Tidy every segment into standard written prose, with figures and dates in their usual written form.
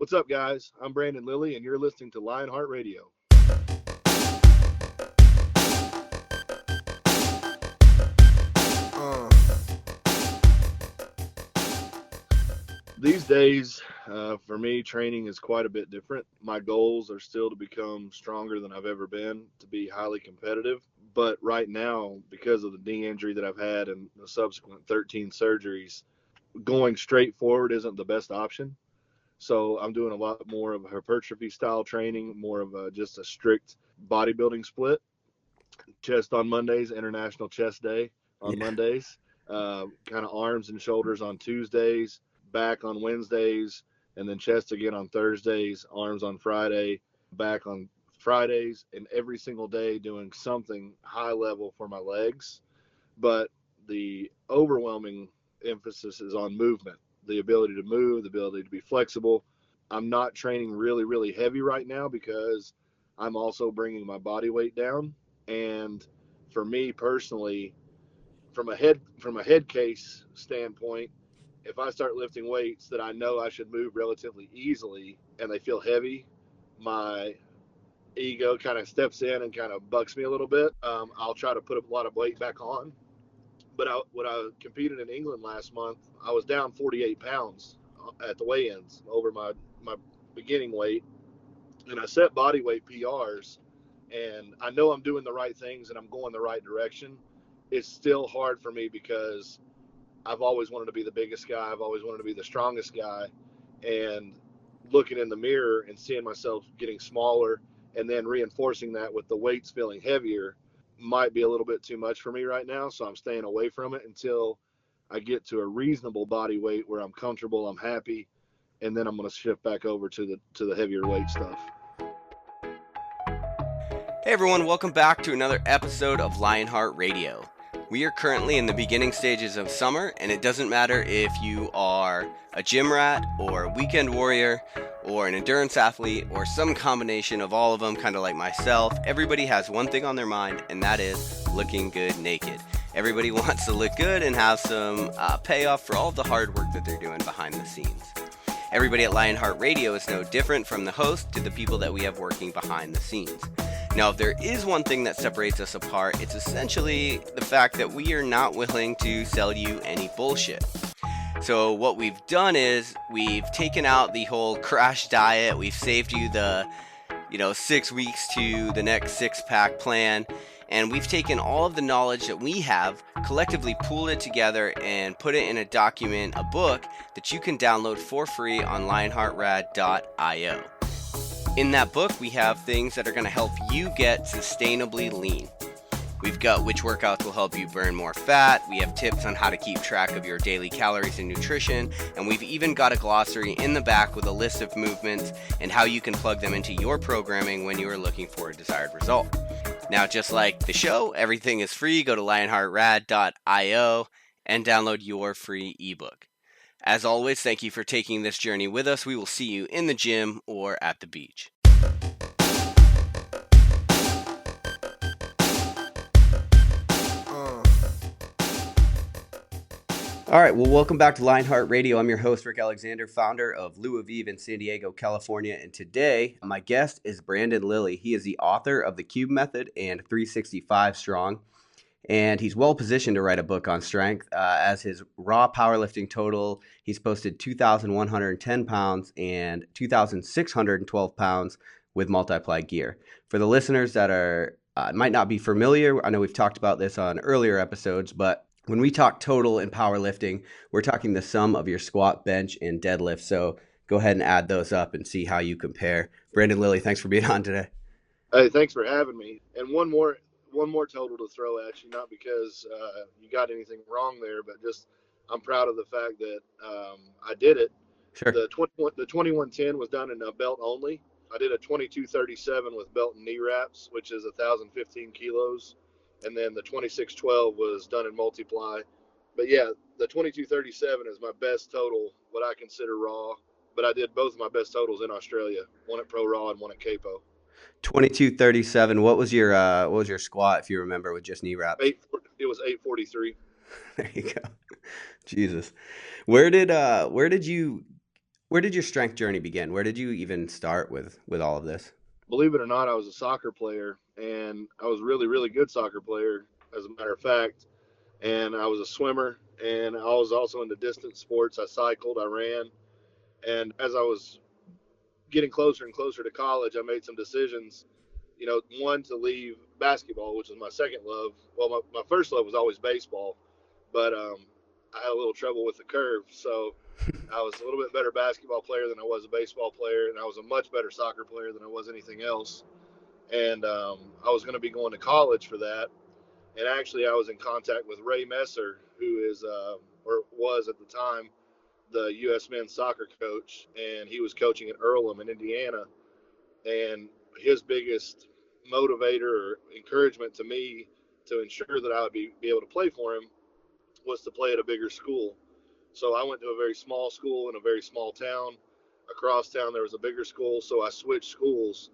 What's up, guys? I'm Brandon Lilly, and you're listening to Lionheart Radio. These days, for me, training is quite a bit different. My goals are still to become stronger than I've ever been, to be highly competitive. But right now, because of the knee injury that I've had and the subsequent 13 surgeries, going straight forward isn't the best option. So I'm doing a lot more of hypertrophy style training, more of just a strict bodybuilding split. Chest on Mondays, International Chest Day on Mondays, kind of arms and shoulders on Tuesdays, back on Wednesdays, and then chest again on Thursdays, arms on Friday, back on Fridays, and every single day doing something high level for my legs. But the overwhelming emphasis is on movement, the ability to move, the ability to be flexible. I'm not training really, really heavy right now because I'm also bringing my body weight down. And for me personally, from a head case standpoint, if I start lifting weights that I know I should move relatively easily and they feel heavy, my ego kind of steps in and kind of bucks me a little bit. I'll try to put a lot of weight back on. But when I competed in England last month, I was down 48 pounds at the weigh-ins over my beginning weight, and I set body weight PRs. And I know I'm doing the right things and I'm going the right direction. It's still hard for me because I've always wanted to be the biggest guy. I've always wanted to be the strongest guy. And looking in the mirror and seeing myself getting smaller and then reinforcing that with the weights feeling heavier might be a little bit too much for me right now. So I'm staying away from it until I get to a reasonable body weight where I'm comfortable, I'm happy, and then I'm going to shift back over to the heavier weight stuff. Hey everyone, welcome back to another episode of Lionheart Radio. We are currently in the beginning stages of summer, and it doesn't matter if you are a gym rat or a weekend warrior or an endurance athlete or some combination of all of them, kind of like myself. Everybody has one thing on their mind, and that is looking good naked. Everybody wants to look good and have some payoff for all of the hard work that they're doing behind the scenes. Everybody at Lionheart Radio is no different, from the host to the people that we have working behind the scenes. Now, if there is one thing that separates us apart, it's essentially the fact that we are not willing to sell you any bullshit. So what we've done is we've taken out the whole crash diet. We've saved you the 6 weeks to the next six-pack plan. And we've taken all of the knowledge that we have, collectively pooled it together, and put it in a document, a book, that you can download for free on lionheartrad.io. In that book, we have things that are going to help you get sustainably lean. We've got which workouts will help you burn more fat. We have tips on how to keep track of your daily calories and nutrition. And we've even got a glossary in the back with a list of movements and how you can plug them into your programming when you are looking for a desired result. Now, just like the show, everything is free. Go to lionheartrad.io and download your free ebook. As always, thank you for taking this journey with us. We will see you in the gym or at the beach. All right, well, welcome back to Lionheart Radio. I'm your host, Rick Alexander, founder of Lou Aviv in San Diego, California. And today, my guest is Brandon Lilly. He is the author of The Cube Method and 365 Strong. And he's well positioned to write a book on strength. As his raw powerlifting total, he's posted 2,110 pounds and 2,612 pounds with multiply gear. For the listeners that might not be familiar, I know we've talked about this on earlier episodes, but when we talk total in powerlifting, we're talking the sum of your squat, bench, and deadlift. So go ahead and add those up and see how you compare. Brandon Lilly, thanks for being on today. Hey, thanks for having me. And one more total to throw at you, not because you got anything wrong there, but just I'm proud of the fact that I did it. Sure. The 2110 was done in a belt only. I did a 2237 with belt and knee wraps, which is 1,015 kilos. And then the 2612 was done in multiply. But yeah, the 2237 is my best total, what I consider raw. But I did both of my best totals in Australia, one at Pro Raw and one at Capo. 2237. What was your squat, if you remember, with just knee wraps? It was 843. There you go. Jesus. Where did Where did your strength journey begin? Where did you even start with all of this? Believe it or not, I was a soccer player, and I was really, really good soccer player, as a matter of fact. And I was a swimmer, and I was also into distance sports. I cycled, I ran, and as I was getting closer and closer to college, I made some decisions. One, to leave basketball, which was my second love. Well, my first love was always baseball, but I had a little trouble with the curve. So I was a little bit better basketball player than I was a baseball player, and I was a much better soccer player than I was anything else. And I was going to be going to college for that. And actually, I was in contact with Ray Messer, who is, or was at the time, the U.S. men's soccer coach, and he was coaching at Earlham in Indiana. And his biggest motivator or encouragement to me to ensure that I would be able to play for him was to play at a bigger school. So I went to a very small school in a very small town. Across town there was a bigger school, so I switched schools,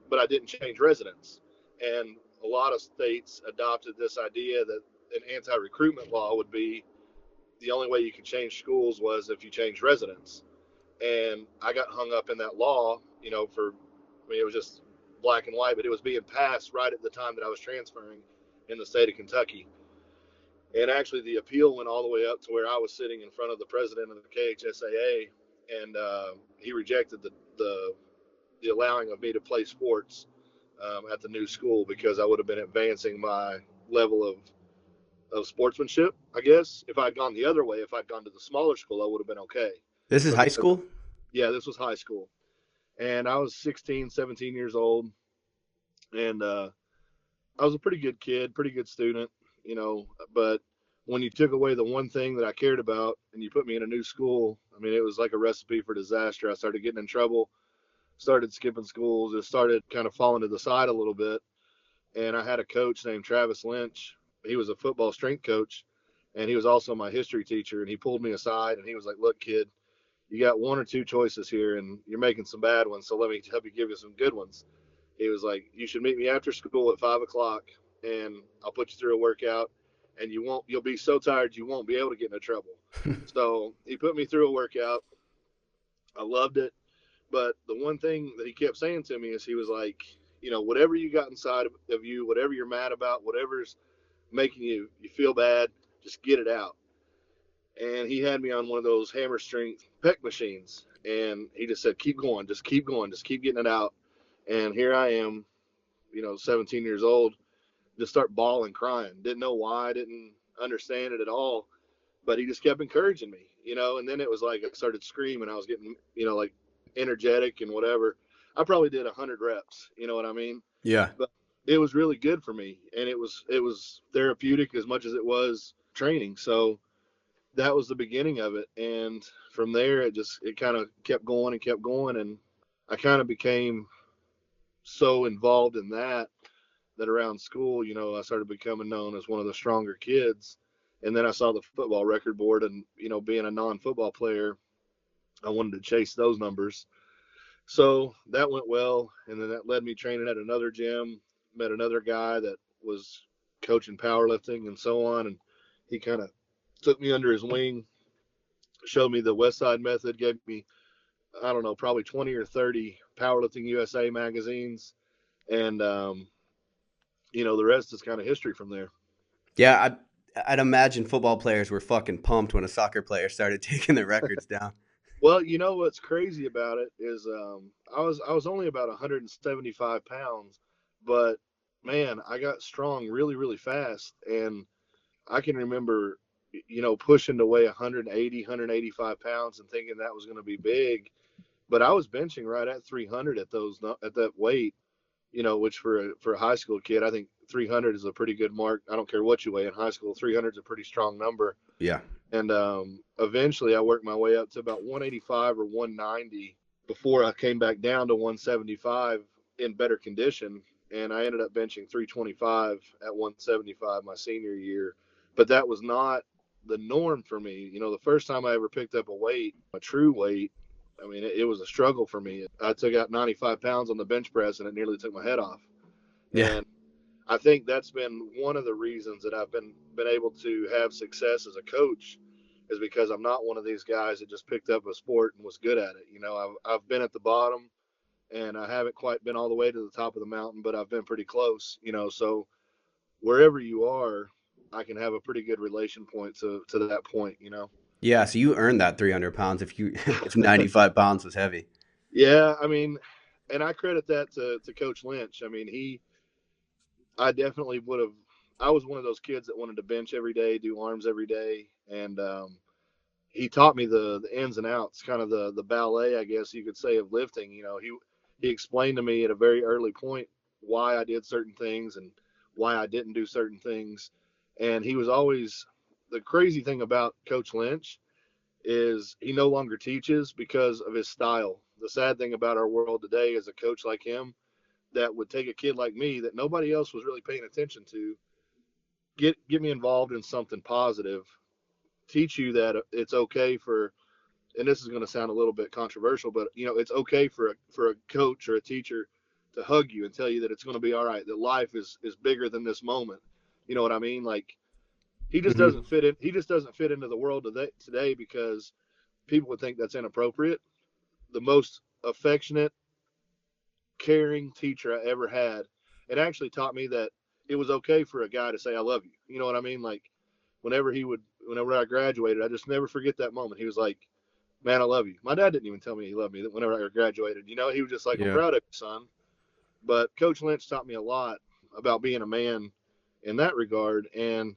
but I didn't change residence. And a lot of states adopted this idea that an anti-recruitment law would be the only way you could change schools was if you changed residence. And I got hung up in that law, it was just black and white, but it was being passed right at the time that I was transferring in the state of Kentucky. And actually, the appeal went all the way up to where I was sitting in front of the president of the KHSAA, and he rejected the allowing of me to play sports at the new school because I would have been advancing my level of sportsmanship, I guess. If I'd gone the other way, if I'd gone to the smaller school, I would have been okay. This is But high because, school? yeah, this was high school. And I was 16, 17 years old. And I was a pretty good kid, pretty good student, but when you took away the one thing that I cared about and you put me in a new school, I mean, it was like a recipe for disaster. I started getting in trouble, started skipping schools, just started kind of falling to the side a little bit. And I had a coach named Travis Lynch. He was a football strength coach, and he was also my history teacher. And he pulled me aside and he was like, "Look, kid, you got one or two choices here, and you're making some bad ones. So let me help you give you some good ones." He was like, "You should meet me after school at 5 o'clock, and I'll put you through a workout, and you'll be so tired you won't be able to get into trouble." So he put me through a workout. I loved it, but the one thing that he kept saying to me is he was like, whatever you got inside of you, whatever you're mad about, whatever's making you feel bad, just get it out. And he had me on one of those hammer strength pec machines, and he just said, "Keep going, just keep going, just keep getting it out." And here I am, 17 years old, just start bawling, crying. Didn't know why, didn't understand it at all, but he just kept encouraging me, and then it was like I started screaming. I was getting, like energetic and whatever. I probably did 100 reps, you know what I mean? Yeah. But it was really good for me, and it was therapeutic as much as it was training. So that was the beginning of it, and from there it kind of kept going and kept going, and I kind of became so involved in that around school, I started becoming known as one of the stronger kids. And then I saw the football record board, and, being a non-football player, I wanted to chase those numbers. So that went well. And then that led me training at another gym, met another guy that was coaching powerlifting and so on. And he kind of took me under his wing, showed me the West Side method, gave me, I don't know, probably 20 or 30 Powerlifting USA magazines. And, the rest is kind of history from there. Yeah, I'd imagine football players were fucking pumped when a soccer player started taking their records down. Well, what's crazy about it is I was only about 175 pounds, but man, I got strong really really fast, and I can remember pushing to weigh 180 185 pounds and thinking that was going to be big, but I was benching right at 300 at that weight, which for a high school kid, I think 300 is a pretty good mark. I don't care what you weigh in high school, 300 is a pretty strong number. Yeah. And eventually I worked my way up to about 185 or 190 before I came back down to 175 in better condition. And I ended up benching 325 at 175 my senior year. But that was not the norm for me. The first time I ever picked up a true weight, I mean, it was a struggle for me. I took out 95 pounds on the bench press, and it nearly took my head off. Yeah. And I think that's been one of the reasons that I've been able to have success as a coach, is because I'm not one of these guys that just picked up a sport and was good at it. I've been at the bottom, and I haven't quite been all the way to the top of the mountain, but I've been pretty close. So wherever you are, I can have a pretty good relation point to that point. Yeah, so you earned that 300 pounds if you if 95 pounds was heavy. Yeah, I mean, and I credit that to Coach Lynch. I mean, I definitely would have. I was one of those kids that wanted to bench every day, do arms every day, and he taught me the ins and outs, kind of the ballet, I guess you could say, of lifting. He explained to me at a very early point why I did certain things and why I didn't do certain things, and he was always the crazy thing about Coach Lynch is he no longer teaches because of his style. The sad thing about our world today is a coach like him that would take a kid like me that nobody else was really paying attention to, get me involved in something positive, teach you that it's okay for, and this is going to sound a little bit controversial, but it's okay for a coach or a teacher to hug you and tell you that it's going to be all right, that life is bigger than this moment. You know what I mean? Like he just Hmm. doesn't fit in. He just doesn't fit into the world today because people would think that's inappropriate. The most affectionate, caring teacher I ever had, and actually taught me that it was okay for a guy to say I love you. You know what I mean? Like whenever I graduated, I just never forget that moment. He was like, "Man, I love you." My dad didn't even tell me he loved me whenever I graduated. He was just like, "I'm Yeah. proud of you, son." But Coach Lynch taught me a lot about being a man in that regard, and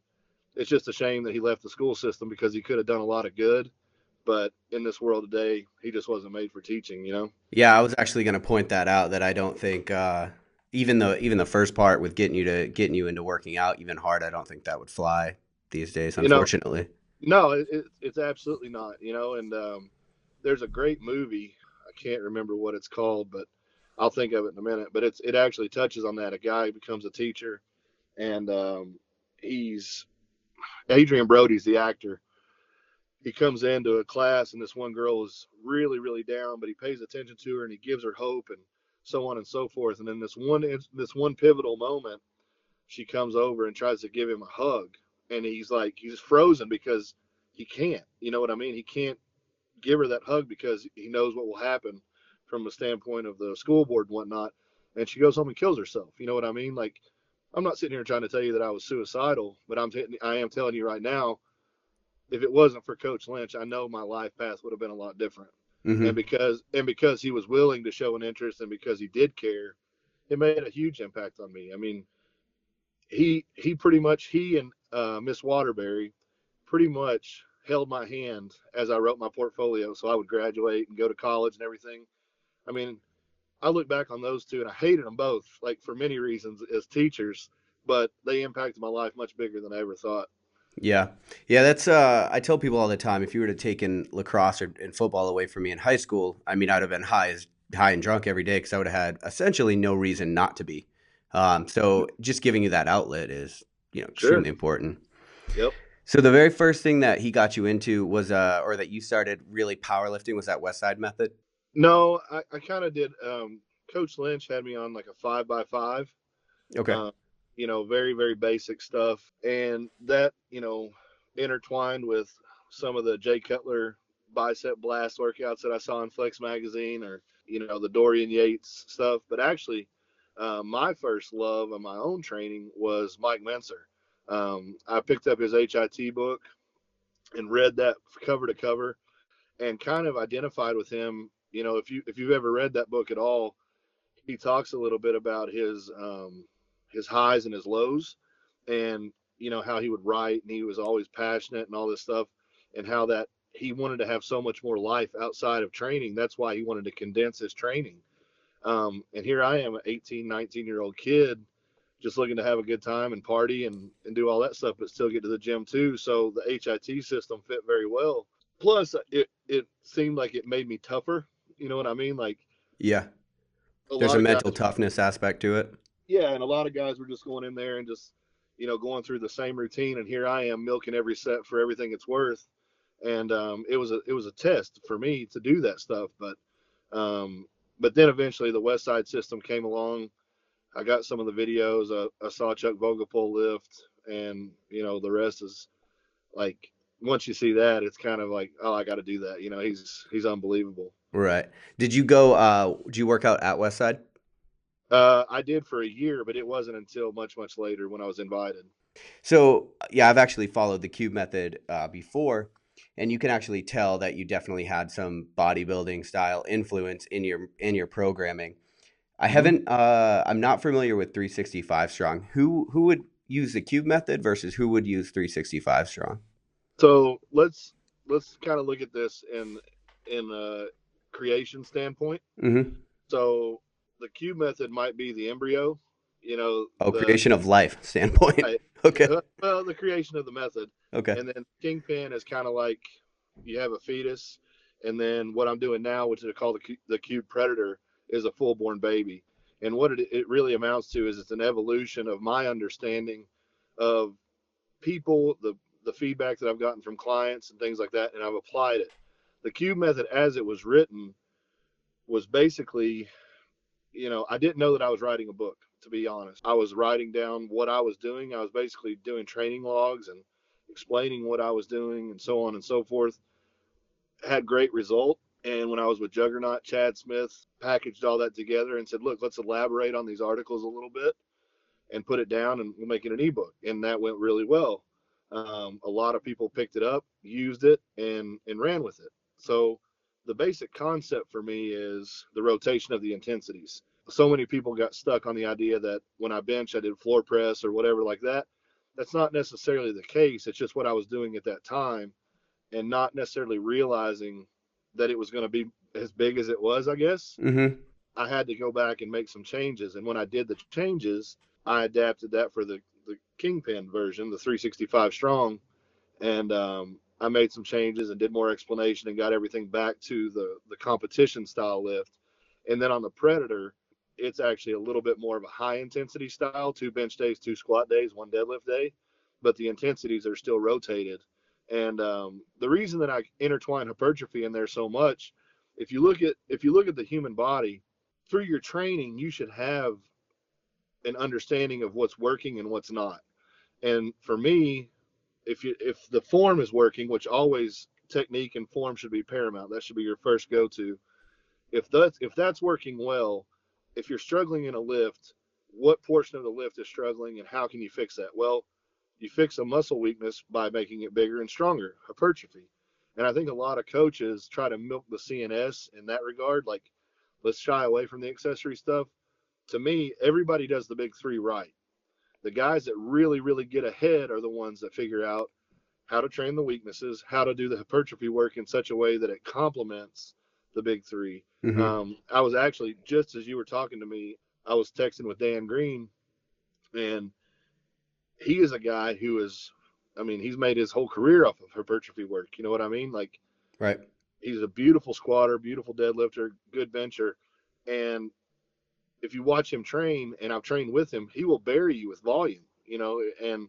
it's just a shame that he left the school system because he could have done a lot of good. But in this world today, he just wasn't made for teaching. Yeah, I was actually going to point that out that I don't think even the first part with getting you into working out even hard, I don't think that would fly these days, You know, unfortunately. no, it's absolutely not. And there's a great movie. I can't remember what it's called, but I'll think of it in a minute. But it actually touches on that. A guy becomes a teacher, and he's Adrian Brody's the actor. He comes into a class, and this one girl is really, really down, but he pays attention to her and he gives her hope and so on and so forth. And in this one pivotal moment, she comes over and tries to give him a hug, and he's frozen because he can't. You know what I mean? He can't give her that hug because he knows what will happen from a standpoint of the school board and whatnot. And she goes home and kills herself. You know what I mean? Like, I'm not sitting here trying to tell you that I was suicidal, but I am telling you right now, if it wasn't for Coach Lynch, I know my life path would have been a lot different. And Hmm. because he was willing to show an interest and because he did care, it made a huge impact on me. I mean, he pretty much he and Miss Waterbury pretty much held my hand as I wrote my portfolio, so I would graduate and go to college and everything. I mean, I look back on those two and I hated them both, like for many reasons as teachers, but they impacted my life much bigger than I ever thought. Yeah. Yeah, that's I tell people all the time if you were to taken lacrosse or and football away from me in high school, I mean I'd have been high and drunk every day because I would have had essentially no reason not to be. So just giving you that outlet is, Sure. extremely important. Yep. So the very first thing that he got you into was or that you started really powerlifting was that West Side method? No, I kind of did. Coach Lynch had me on like a 5x5. Okay. Uh, very, very basic stuff. And that, intertwined with some of the Jay Cutler bicep blast workouts that I saw in Flex Magazine or, the Dorian Yates stuff. But actually, my first love of my own training was Mike Menser. I picked up his HIT book and read that cover to cover and kind of identified with him. If you've ever read that book at all, he talks a little bit about his highs and his lows, and how he would write and he was always passionate and all this stuff, and how that he wanted to have so much more life outside of training. That's why he wanted to condense his training. And here I am, an 18, 19-year-old kid, just looking to have a good time and party and do all that stuff, but still get to the gym too. So the HIT system fit very well. Plus, it seemed like it made me tougher. You know what I mean? Like Yeah. a There's lot a of mental guys, toughness aspect to it. yeah, and a lot of guys were just going in there and just, going through the same routine. And here I am milking every set for everything it's worth. And it was a test for me to do that stuff. But then eventually the West Side system came along. I got some of the videos. I saw Chuck Vogelpohl lift, and the rest is like once you see that, it's kind of like, oh, I got to do that. He's unbelievable. Right. Did you go, did you work out at Westside? I did for a year, but it wasn't until much, much later when I was invited. So, yeah, I've actually followed the cube method before, and you can actually tell that you definitely had some bodybuilding style influence in your programming. I Hmm. haven't. I'm not familiar with 365 strong. Who would use the cube method versus who would use 365 strong? So let's kind of look at this in a creation standpoint. Mm-hmm. So the cube method might be the embryo, you know, Oh, the creation of life standpoint. right, Okay. well, the creation of the method, Okay. and then kingpin is kind of like you have a fetus, and then what I'm doing now, which is called the cube predator, is a full born baby. And what it really amounts to is it's an evolution of my understanding of people, the feedback that I've gotten from clients and things like that, and I've applied it. The cube method, as it was written, was basically, I didn't know that I was writing a book, to be honest. I was writing down what I was doing. I was basically doing training logs and explaining what I was doing and so on and so forth. Had great result. And when I was with Juggernaut, Chad Smith packaged all that together and said, look, let's elaborate on these articles a little bit and put it down, and we'll make it an ebook. And that went really well. A lot of people picked it up, used it, and ran with it. So the basic concept for me is the rotation of the intensities. So many people got stuck on the idea that when I bench, I did floor press or whatever like that. That's not necessarily the case. It's just what I was doing at that time, and not necessarily realizing that it was going to be as big as it was, I guess. Mm-hmm. I had to go back and make some changes. And when I did the changes, I adapted that for the Kingpin version, the 365 strong, and I made some changes and did more explanation and got everything back to the competition style lift. And then on the Predator, it's actually a little bit more of a high intensity style: two bench days, two squat days, one deadlift day, but the intensities are still rotated. And the reason that I intertwine hypertrophy in there so much, if you look at the human body, through your training, you should have an understanding of what's working and what's not. And for me, if the form is working, which always technique and form should be paramount, that should be your first go-to. If that's working well, if you're struggling in a lift, what portion of the lift is struggling and how can you fix that? Well, you fix a muscle weakness by making it bigger and stronger, hypertrophy. And I think a lot of coaches try to milk the CNS in that regard, like, let's shy away from the accessory stuff. To me, everybody does the big three right. The guys that really, really get ahead are the ones that figure out how to train the weaknesses, how to do the hypertrophy work in such a way that it complements the big three. Mm-hmm. I was actually, just as you were talking to me, I was texting with Dan Green, and he is a guy who is, I mean, he's made his whole career off of hypertrophy work. You know what I mean? Like, Right. he's a beautiful squatter, beautiful deadlifter, good bencher. And if you watch him train, and I've trained with him, he will bury you with volume, and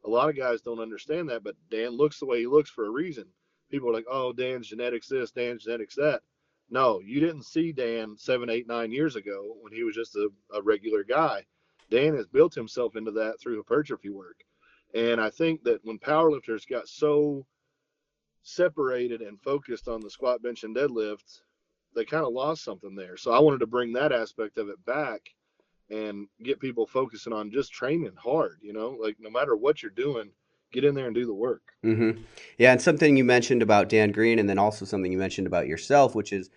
a lot of guys don't understand that, but Dan looks the way he looks for a reason. People are like, oh, Dan's genetics this, Dan's genetics that. No, you didn't see Dan 7, 8, 9 years ago when he was just a regular guy. Dan has built himself into that through hypertrophy work. And I think that when powerlifters got so separated and focused on the squat, bench, and deadlift, they kind of lost something there. So I wanted to bring that aspect of it back and get people focusing on just training hard, like no matter what you're doing, get in there and do the work. Mm-hmm. Yeah, and something you mentioned about Dan Green, and then also something you mentioned about yourself, which is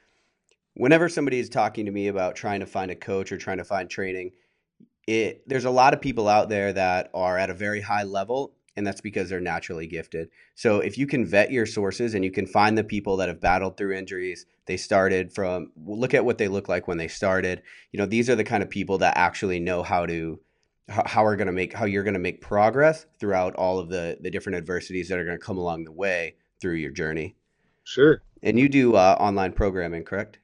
whenever somebody is talking to me about trying to find a coach or trying to find training, there's a lot of people out there that are at a very high level, and that's because they're naturally gifted. So if you can vet your sources and you can find the people that have battled through injuries, they started from, look at what they look like when they started. These are the kind of people that actually know how you're going to make progress throughout all of the different adversities that are going to come along the way through your journey. Sure. And you do online programming, correct?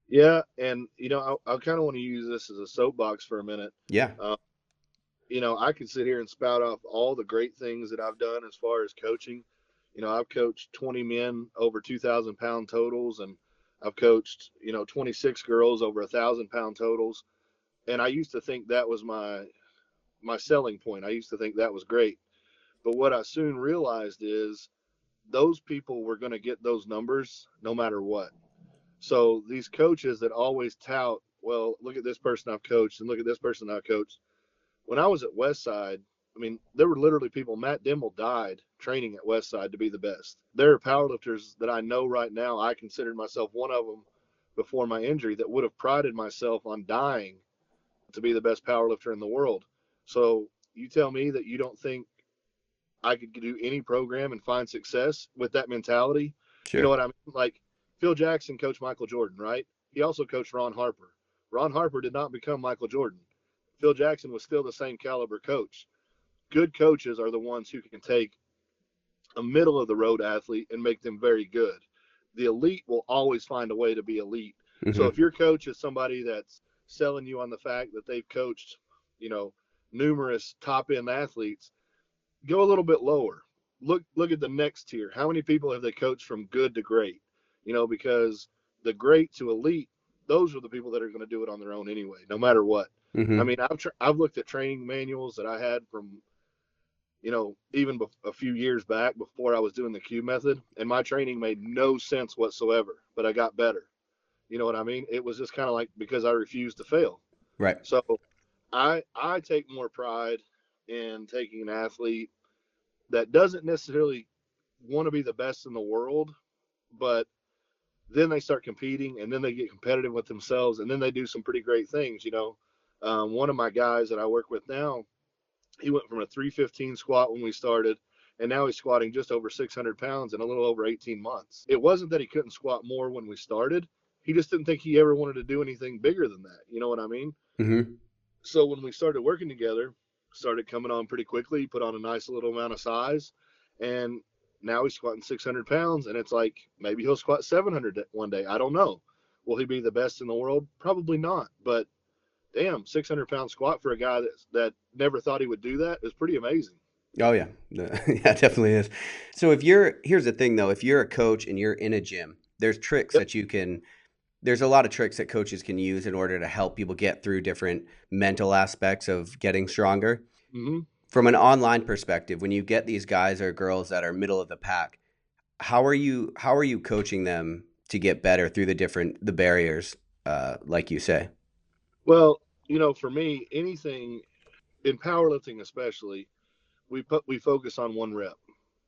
Yeah. And, I kind of want to use this as a soapbox for a minute. Yeah. Uh, I could sit here and spout off all the great things that I've done as far as coaching. I've coached 20 men over 2,000 pound totals, and I've coached, 26 girls over 1,000 pound totals. And I used to think that was my selling point. I used to think that was great. But what I soon realized is those people were going to get those numbers no matter what. So these coaches that always tout, well, look at this person I've coached and look at this person I've coached. When I was at Westside, I mean, there were literally people. Matt Dimmel died training at Westside to be the best. There are powerlifters that I know right now. I considered myself one of them before my injury that would have prided myself on dying to be the best powerlifter in the world. So you tell me that you don't think I could do any program and find success with that mentality? You know Sure. what I mean? Like Phil Jackson coached Michael Jordan, right? He also coached Ron Harper. Ron Harper did not become Michael Jordan. Phil Jackson was still the same caliber coach. Good coaches are the ones who can take a middle of the road athlete and make them very good. The elite will always find a way to be elite. So if Mm-hmm. your coach is somebody that's selling you on the fact that they've coached, you know, numerous top end athletes, go a little bit lower. Look at the next tier. How many people have they coached from good to great? You know, because the great to elite, those are the people that are going to do it on their own anyway, no matter what. I Mm-hmm. mean, I've looked at training manuals that I had from, even a few years back before I was doing the Q method, and my training made no sense whatsoever, but I got better. You know what I mean? It was just kind of like because I refused to fail. Right. So I take more pride in taking an athlete that doesn't necessarily want to be the best in the world, but then they start competing and then they get competitive with themselves and then they do some pretty great things. One of my guys that I work with now, he went from a 315 squat when we started, and now he's squatting just over 600 pounds in a little over 18 months. It wasn't that he couldn't squat more when we started. He just didn't think he ever wanted to do anything bigger than that. You know what I mean? Mm-hmm. So when we started working together, started coming on pretty quickly, put on a nice little amount of size, and now he's squatting 600 pounds, and it's like maybe he'll squat 700 one day. I don't know. Will he be the best in the world? Probably not. But damn, 600-pound squat for a guy that never thought he would do that is pretty amazing. Oh yeah, yeah, it definitely is. So if you're here's the thing though, if you're a coach and you're in a gym, there's tricks Yep. that you can. There's a lot of tricks that coaches can use in order to help people get through different mental aspects of getting stronger. Mm-hmm. From an online perspective, when you get these guys or girls that are middle of the pack, how are you coaching them to get better through the barriers, like you say? Well, for me, anything in powerlifting, especially, we focus on one rep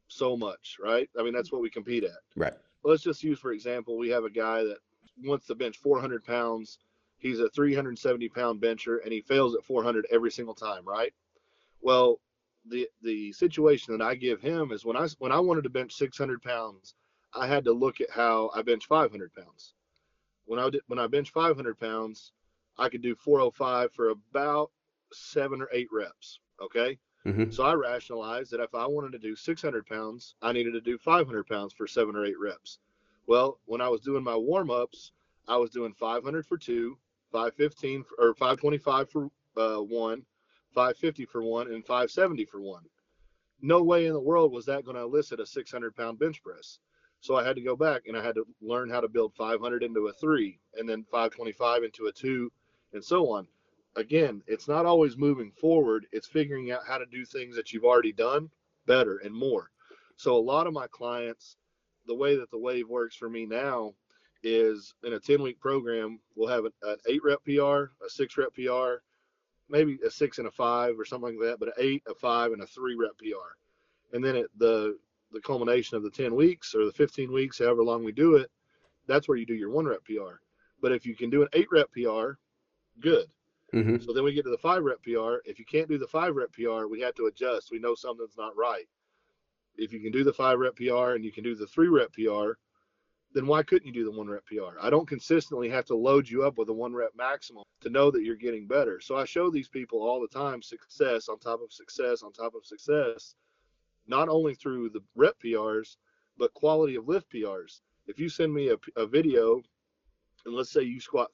so much, right? I mean, that's what we compete at. Right. Let's just use, for example, we have a guy that wants to bench 400 pounds. He's a 370-pound bencher, and he fails at 400 every single time, right? Well, the situation that I give him is when I wanted to bench 600 pounds, I had to look at how I bench 500 pounds. When I bench 500 pounds, I could do 405 for about 7 or 8 reps. Okay, Mm-hmm. so I rationalized that if I wanted to do 600 pounds, I needed to do 500 pounds for 7 or 8 reps. Well, when I was doing my warm ups, I was doing 500 for two, 515 or 525 for one, 550 for one, and 570 for one. No way in the world was that going to elicit a 600-pound bench press. So I had to go back and I had to learn how to build 500 into a three and then 525 into a two and so on. Again, it's not always moving forward, it's figuring out how to do things that you've already done better and more. So a lot of my clients, the way that the wave works for me now is in a 10-week program, we'll have an 8 rep PR, a 6 rep PR, maybe a 6 and a 5 or something like that, but an 8, a 5, and a 3 rep PR. And then at the culmination of the 10 weeks or the 15 weeks, however long we do it, that's where you do your 1 rep PR. But if you can do an 8 rep PR, good. Mm-hmm. So then we get to the 5 rep PR. If you can't do the 5 rep PR, we have to adjust. We know something's not right. If you can do the 5 rep PR and you can do the 3 rep PR, then why couldn't you do the 1 rep PR? I don't consistently have to load you up with a 1 rep maximum to know that you're getting better. So I show these people all the time success on top of success on top of success, not only through the rep PRs, but quality of lift PRs. If you send me a video, and let's say you squat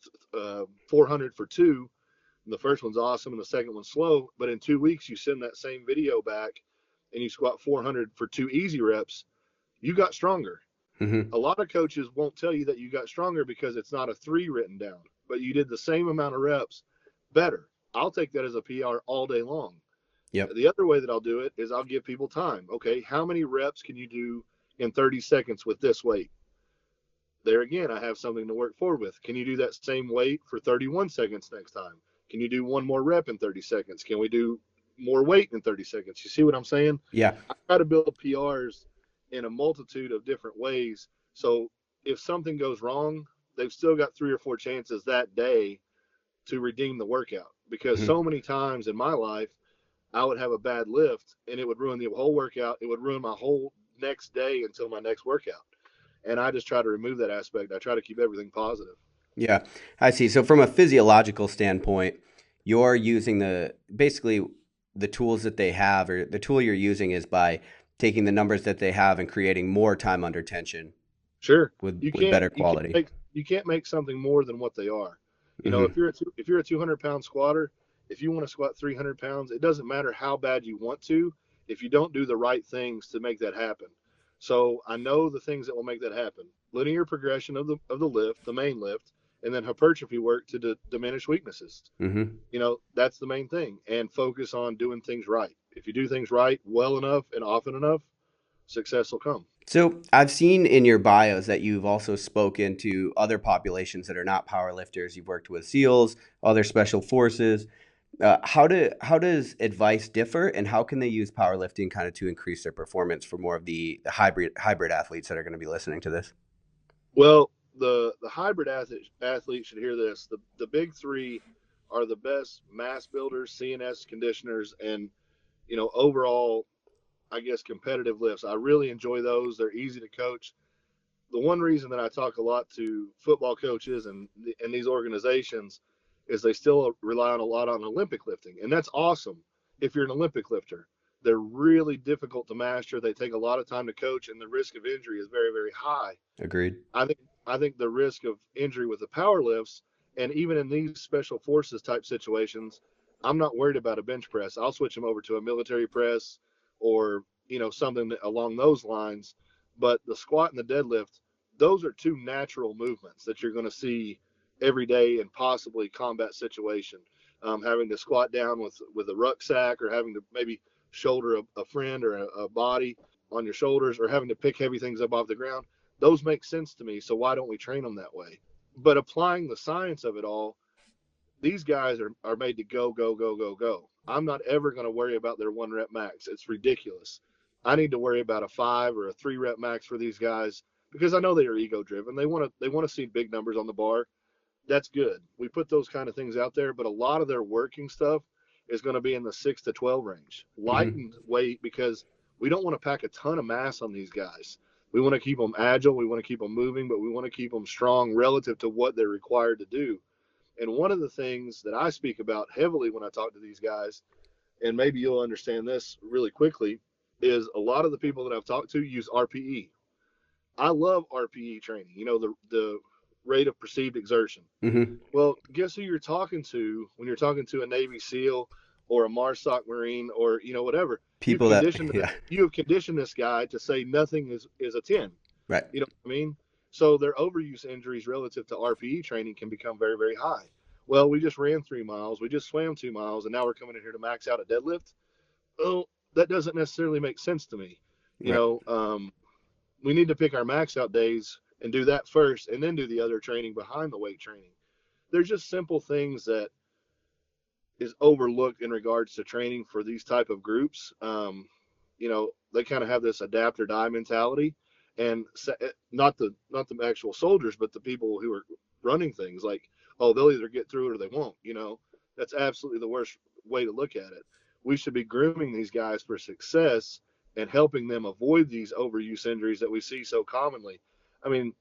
400 for two, and the first one's awesome and the second one's slow, but in 2 weeks you send that same video back and you squat 400 for two easy reps, you got stronger. Mm-hmm. A lot of coaches won't tell you that you got stronger because it's not a three written down, but you did the same amount of reps better. I'll take that as a PR all day long. Yep. The other way that I'll do it is I'll give people time. Okay, how many reps can you do in 30 seconds with this weight. There again, I have something to work forward with. Can you do that same weight for 31 seconds next time? Can you do one more rep in 30 seconds? Can we do more weight in 30 seconds? You see what I'm saying? Yeah. I try to build PRs in a multitude of different ways. So if something goes wrong, they've still got 3 or 4 chances that day to redeem the workout. Because Mhm. so many times in my life, I would have a bad lift and it would ruin the whole workout. It would ruin my whole next day until my next workout. And I just try to remove that aspect. I try to keep everything positive. Yeah, I see. So from a physiological standpoint, you're using basically the tools that they have, or the tool you're using is by taking the numbers that they have and creating more time under tension Sure. with You with can't better you can't quality. make you can't make something more than what they are. You know, Hmm. if you're a 200-pound squatter, if you want to squat 300 pounds, it doesn't matter how bad you want to if you don't do the right things to make that happen. So I know the things that will make that happen: linear progression of the lift, the main lift, and then hypertrophy work to diminish weaknesses. Hmm. That's the main thing, and focus on doing things right. If you do things right well enough and often enough, success will come. So I've seen in your bios that you've also spoken to other populations that are not powerlifters. You've worked with SEALs, other special forces. How does advice differ, and how can they use powerlifting kind of to increase their performance for more of the hybrid athletes that are going to be listening to this? Well, the hybrid athlete should hear this. The big three are the best mass builders, CNS conditioners, and overall, I guess competitive lifts. I really enjoy those. They're easy to coach. The one reason that I talk a lot to football coaches and these organizations is they still rely on a lot on Olympic lifting, and that's awesome if you're an Olympic lifter. They're really difficult to master. They take a lot of time to coach, and the risk of injury is very, very high. Agreed. I think the risk of injury with the power lifts, and even in these special forces type situations, I'm not worried about a bench press. I'll switch them over to a military press or something along those lines. But the squat and the deadlift, those are two natural movements that you're going to see every day in possibly combat situation. Having to squat down with a rucksack, or having to maybe shoulder a friend or a body on your shoulders, or having to pick heavy things up off the ground, those make sense to me. So why don't we train them that way? But applying the science of it all, these guys are made to go, go, go, go, go. I'm not ever going to worry about their 1 rep max. It's ridiculous. I need to worry about a 5 or a 3 rep max for these guys because I know they are ego driven. They want to see big numbers on the bar. That's good. We put those kind of things out there, but a lot of their working stuff is going to be in the 6 to 12 range. Hmm. Lightened weight, because we don't want to pack a ton of mass on these guys. We want to keep them agile, we want to keep them moving, but we want to keep them strong relative to what they're required to do. And one of the things that I speak about heavily when I talk to these guys, and maybe you'll understand this really quickly, is a lot of the people that I've talked to use RPE. I love RPE training, the rate of perceived exertion. Hmm. Well, guess who you're talking to when you're talking to a Navy SEAL or a MARSOC Marine, or whatever. You've People that, conditioned yeah, you have conditioned this guy to say nothing is a 10. right. You know what I mean? So their overuse injuries relative to RPE training can become very, very high. Well, we just ran 3 miles, we just swam 2 miles, and now we're coming in here to max out a deadlift. Well, that doesn't necessarily make sense to me. You Right. know, um, we need to pick our max out days and do that first, and then do the other training behind the weight training. There's just simple things that is overlooked in regards to training for these type of groups. They kind of have this adapt or die mentality, and not the actual soldiers, but the people who are running things. Like, oh, they'll either get through it or they won't. That's absolutely the worst way to look at it. We should be grooming these guys for success and helping them avoid these overuse injuries that we see so commonly. I mean,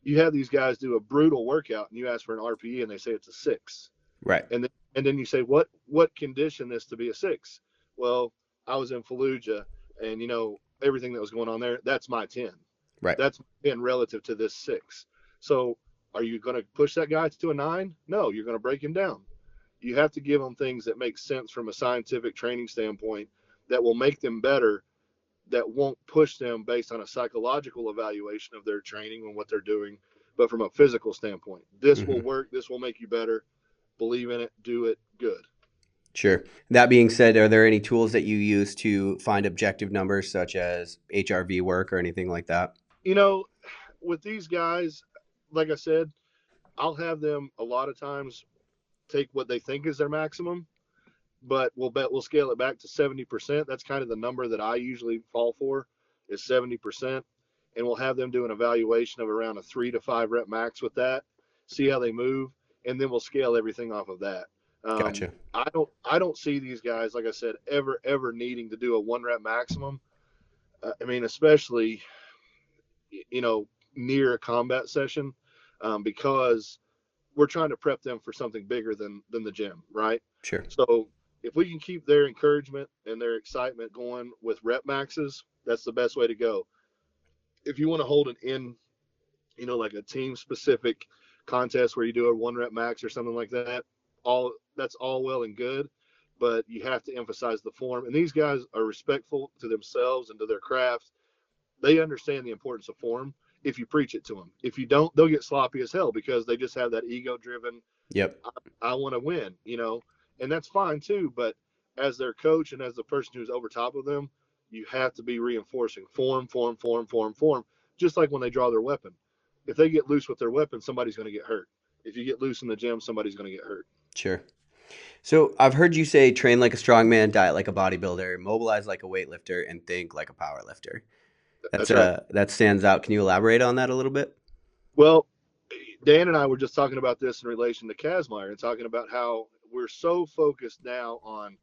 you have these guys do a brutal workout and you ask for an RPE and they say it's a 6, Right. and then you say, what conditioned this to be a 6? Well, I was in Fallujah, and everything that was going on there. That's my 10. Right. That's my 10 relative to this 6. So are you going to push that guy to a 9? No, you're going to break him down. You have to give them things that make sense from a scientific training standpoint, that will make them better, that won't push them based on a psychological evaluation of their training and what they're doing, but from a physical standpoint. This will Hmm. work. This will make you better. Believe in it. Do it. Good. Sure. That being said, are there any tools that you use to find objective numbers such as HRV work or anything like that? You know, with these guys, like I said, I'll have them a lot of times take what they think is their maximum, but we'll scale it back to 70%. That's kind of the number that I usually fall for is 70%. And we'll have them do an evaluation of around a 3 to 5 rep max with that, see how they move, and then we'll scale everything off of that. Gotcha. I don't see these guys, like I said, ever needing to do a 1 rep maximum. I mean, especially you know near a combat session, because we're trying to prep them for something bigger than the gym, right? Sure. So if we can keep their encouragement and their excitement going with rep maxes, that's the best way to go. If you want to hold it in, like a team specific contest where you do a 1 rep max or something like that, all that's all well and good, but you have to emphasize the form. And these guys are respectful to themselves and to their craft. They understand the importance of form if you preach it to them. If you don't, they'll get sloppy as hell because they just have that ego driven, Yep. I want to win, and that's fine too. But as their coach and as the person who's over top of them, you have to be reinforcing form, form, form, form, form, just like when they draw their weapon. If they get loose with their weapon, somebody's going to get hurt. If you get loose in the gym, somebody's going to get hurt. Sure. So I've heard you say train like a strongman, diet like a bodybuilder, mobilize like a weightlifter, and think like a powerlifter. That's right. That stands out. Can you elaborate on that a little bit? Well, Dan and I were just talking about this in relation to Kazmaier and talking about how we're so focused now on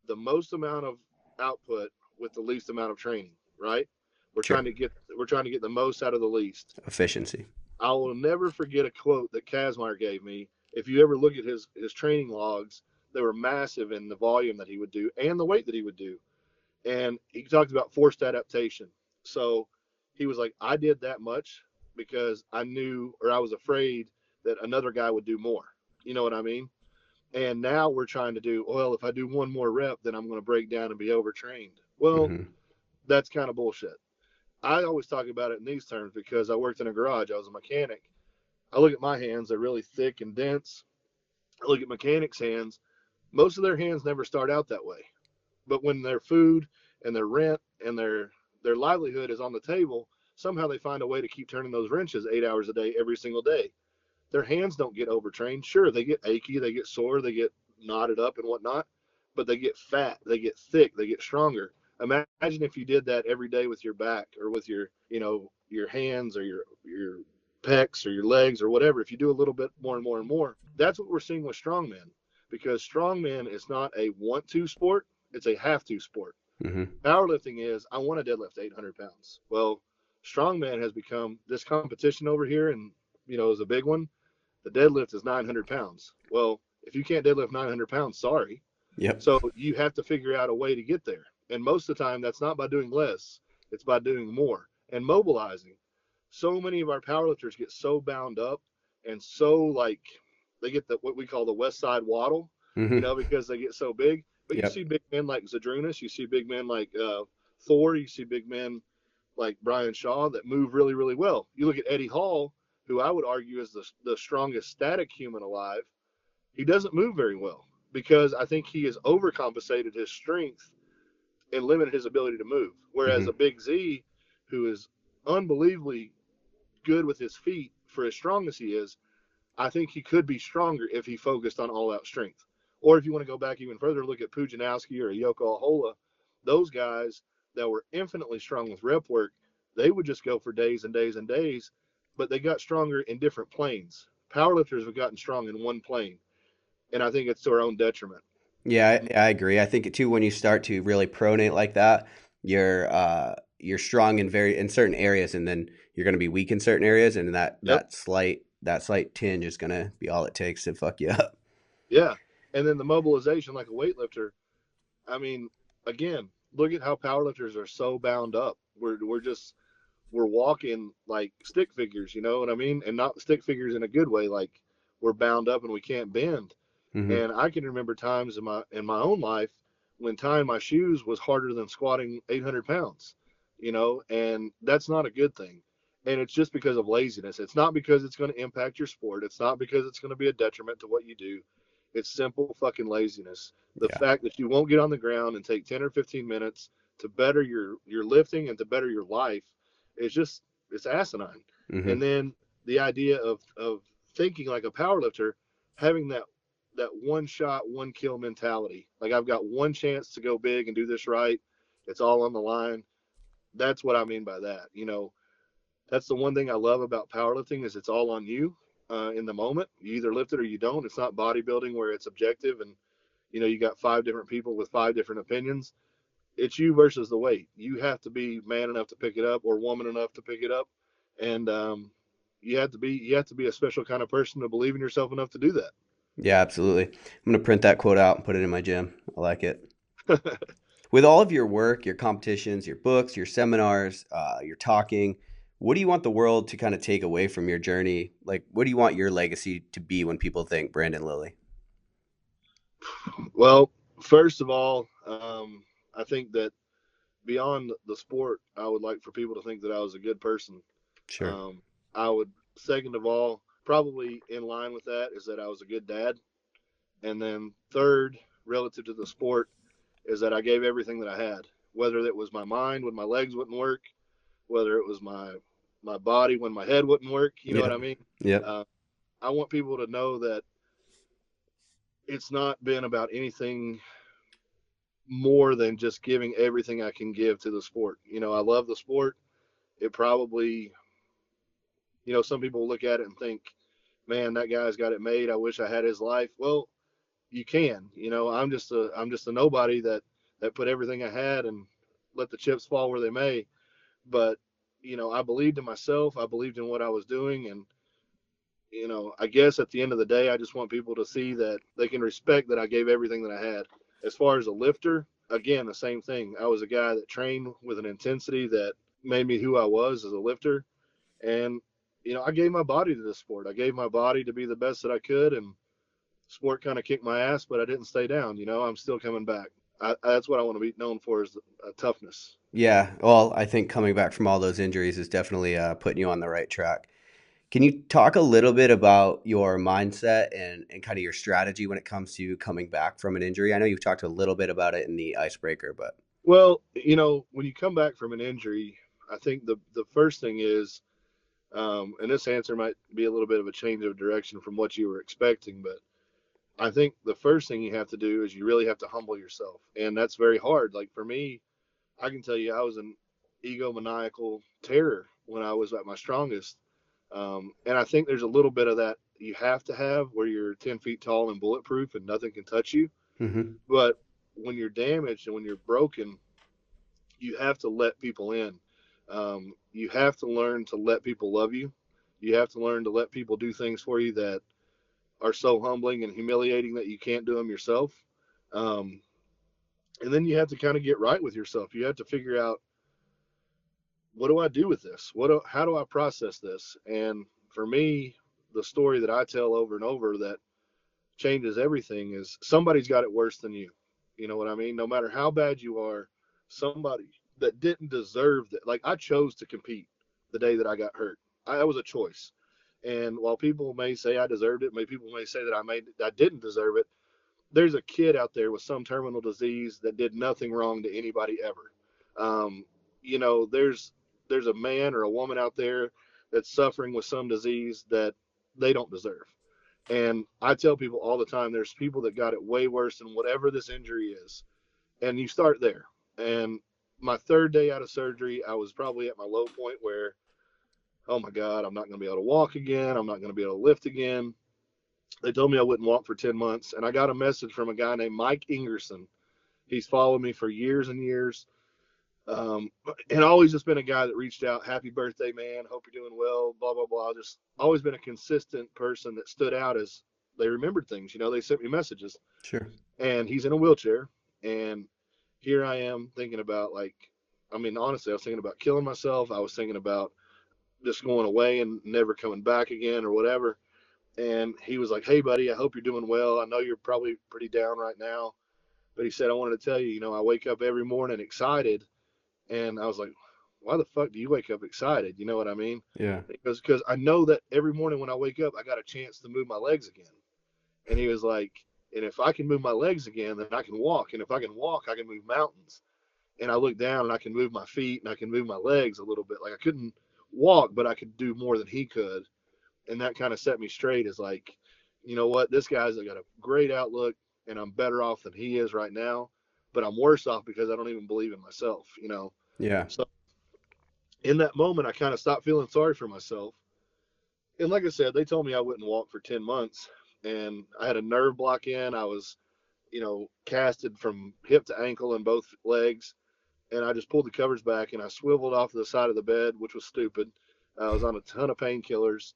the most amount of output with the least amount of training, right? We're Sure. trying to get we're trying to get the most out of the least. Efficiency. I will never forget a quote that Kazmaier gave me. If you ever look at his training logs, they were massive in the volume that he would do and the weight that he would do. And he talked about forced adaptation. So he was like, I did that much because I knew or I was afraid that another guy would do more. You know what I mean? And now we're trying to do, well, if I do one more rep, then I'm going to break down and be overtrained. Well, Hmm. that's kind of bullshit. I always talk about it in these terms because I worked in a garage. I was a mechanic. I look at my hands, they're really thick and dense. I look at mechanics' hands. Most of their hands never start out that way. But when their food and their rent and their livelihood is on the table, somehow they find a way to keep turning those wrenches 8 hours a day, every single day. Their hands don't get overtrained. Sure, they get achy, they get sore, they get knotted up and whatnot, but they get fat, they get thick, they get stronger. Imagine if you did that every day with your back or with your hands or your pecs or your legs or whatever. If you do a little bit more and more and more, that's what we're seeing with strongmen. Because strongman is not a want to sport, it's a have to sport. Hmm. Powerlifting is, I want to deadlift 800 pounds. Well, strongman has become this competition over here, and is a big one. The deadlift is 900 pounds. Well, if you can't deadlift 900 pounds, sorry. Yep. So you have to figure out a way to get there. And most of the time, that's not by doing less, it's by doing more and mobilizing. So many of our powerlifters get so bound up and so like they get what we call the West Side waddle, Hmm. because they get so big. But you Yep. see big men like Zadrunas, you see big men like Thor, you see big men like Brian Shaw that move really, really well. You look at Eddie Hall, who I would argue is the strongest static human alive. He doesn't move very well because I think he has overcompensated his strength and limited his ability to move. Whereas Hmm. a Big Z, who is unbelievably good with his feet for as strong as he is, I think he could be stronger if he focused on all out strength. Or if you want to go back even further, look at Pujanowski or Yoko Ahola. Those guys that were infinitely strong with rep work, they would just go for days and days and days, but they got stronger in different planes. Powerlifters have gotten strong in one plane, and I think it's to our own detriment. Yeah, I agree. I think too when you start to really pronate like that, you're strong in certain areas, and then you're going to be weak in certain areas, and that Yep. that slight tinge is going to be all it takes to fuck you up. Yeah. And then the mobilization, like a weightlifter, I mean, again, look at how powerlifters are so bound up. We're walking like stick figures, you know what I mean? And not stick figures in a good way, like we're bound up and we can't bend. Hmm. And I can remember times in my own life when tying my shoes was harder than squatting 800 pounds, and that's not a good thing. And it's just because of laziness. It's not because it's going to impact your sport. It's not because it's going to be a detriment to what you do. It's simple fucking laziness. The Yeah. fact that you won't get on the ground and take 10 or 15 minutes to better your lifting and to better your life is just, it's asinine. Mm-hmm. And then the idea of thinking like a power lifter, having that one shot, one kill mentality. Like, I've got one chance to go big and do this right. It's all on the line. That's what I mean by that. That's the one thing I love about powerlifting is it's all on you in the moment. You either lift it or you don't. It's not bodybuilding where it's objective and you got five different people with five different opinions. It's you versus the weight. You have to be man enough to pick it up or woman enough to pick it up, and you have to be a special kind of person to believe in yourself enough to do Yeah, absolutely. I'm gonna print that quote out and put it in my gym. I like it. that. With all of your work, your competitions, your books, your seminars, your talking, what do you want the world to kind of take away from your journey? Like, what do you want your legacy to be when people think Brandon Lilly? Well, first of all, I think that beyond the sport, I would like for people to think that I was a good person. Sure. Um, I would, second of all, probably in line with that is that I was a good dad. And then third, relative to the sport, is that I gave everything that I had, whether it was my mind when my legs wouldn't work, whether it was my body when my head wouldn't work. You know what Yep. I mean? Yep. Uh, I want people to know that it's not been about anything more than just giving everything I can give to the sport. I love the sport. It probably, some people look at it and think, man, that guy's got it made. I wish I had his life. Well, you can. I'm just a nobody that put everything I had and let the chips fall where they may. But I believed in myself. I believed in what I was doing, and I guess at the end of the day, I just want people to see that they can respect that I gave everything that I had. As far as a lifter, again, the same thing. I was a guy that trained with an intensity that made me who I was as a lifter, and I gave my body to the sport. I gave my body to be the best that I could, and sport kind of kicked my ass, but I didn't stay down. I'm still coming back. That's what I want to be known for is toughness. Yeah. Well, I think coming back from all those injuries is definitely putting you on the right track. Can you talk a little bit about your mindset and kind of your strategy when it comes to coming back from an injury? I know you've talked a little bit about it in the icebreaker, but Well, when you come back from an injury, I think the first thing is, and this answer might be a little bit of a change of direction from what you were expecting, but I think the first thing you have to do is you really have to humble yourself, and that's very hard. Like for me, I can tell you, I was an egomaniacal terror when I was at my strongest. And I think there's a little bit of that you have to have where you're 10 feet tall and bulletproof and nothing can touch you. hmm But when you're damaged and when you're broken, you have to let people in. You have to learn to let people love you. You have to learn to let people do things for you that are so humbling and humiliating that you can't do them yourself. Um, and then you have to kind of get right with yourself. You have to figure out, what do I do with this? How do I process this? And for me, the story that I tell over and over that changes everything is somebody's got it worse than you. You know what I mean? No matter how bad you are, somebody that didn't deserve that. Like, I chose to compete the day that I got hurt. That was a choice. And while people may say I deserved it, maybe people may say that I didn't deserve it. There's a kid out there with some terminal disease that did nothing wrong to anybody ever. Um, there's a man or a woman out there that's suffering with some disease that they don't deserve. And I tell people all the time, there's people that got it way worse than whatever this injury is. And you start there. And my third day out of surgery, I was probably at my low point where, oh my God, I'm not going to be able to walk again. I'm not going to be able to lift again. They told me I wouldn't walk for 10 months. And I got a message from a guy named Mike Ingerson. He's followed me for years and years. Um, and always just been a guy that reached out, happy birthday, man. Hope you're doing well, blah, blah, blah. Just always been a consistent person that stood out as they remembered things. They sent me messages. sure. And he's in a wheelchair. And here I am thinking about, like, I mean, honestly, I was thinking about killing myself. I was thinking about just going away and never coming back again or whatever. And he was like, hey, buddy, I hope you're doing well. I know you're probably pretty down right now. But he said, I wanted to tell you, I wake up every morning excited. And I was like, why the fuck do you wake up excited? You know what I mean? Yeah. Because I know that every morning when I wake up, I got a chance to move my legs again. And he was like, And if I can move my legs again, then I can walk. And if I can walk, I can move mountains. And I look down and I can move my feet and I can move my legs a little bit. Like I couldn't walk, but I could do more than he could. And that kind of set me straight as like, you know what, this guy's got a great outlook and I'm better off than he is right now, but I'm worse off because I don't even believe in myself, you know? Yeah. So in that moment, I kind of stopped feeling sorry for myself. And like I said, they told me I wouldn't walk for 10 months and I had a nerve block in. I was, you know, casted from hip to ankle in both legs. And I just pulled the covers back and I swiveled off to the side of the bed, which was stupid. I was on a ton of painkillers,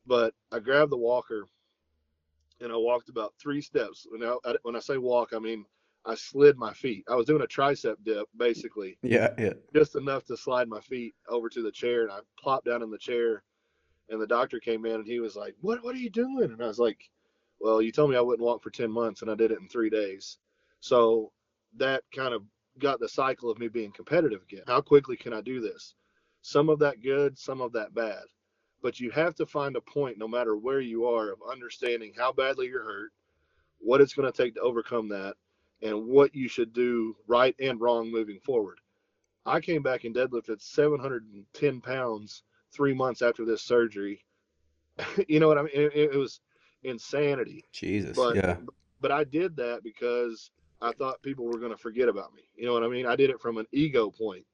but I grabbed the walker and I walked about 3 steps. When I say walk, I mean I slid my feet. I was doing a tricep dip, basically, Yeah. Yeah. just enough to slide my feet over to the chair. And I plopped down in the chair. And the doctor came in and he was like, "What are you doing?" And I was like, "Well, you told me I wouldn't walk for 10 months, and I did it in 3 days." So that kind of got the cycle of me being competitive again. How quickly can I do this? Some of that good, some of that bad. But you have to find a point, no matter where you are, of understanding how badly you're hurt, what it's going to take to overcome that, and what you should do right and wrong moving forward. I came back and deadlifted 710 pounds 3 months after this surgery. You know what I mean? It was insanity. Jesus. But Yeah. but I did that because I thought people were going to forget about me. You know what I mean? I did it from an ego point.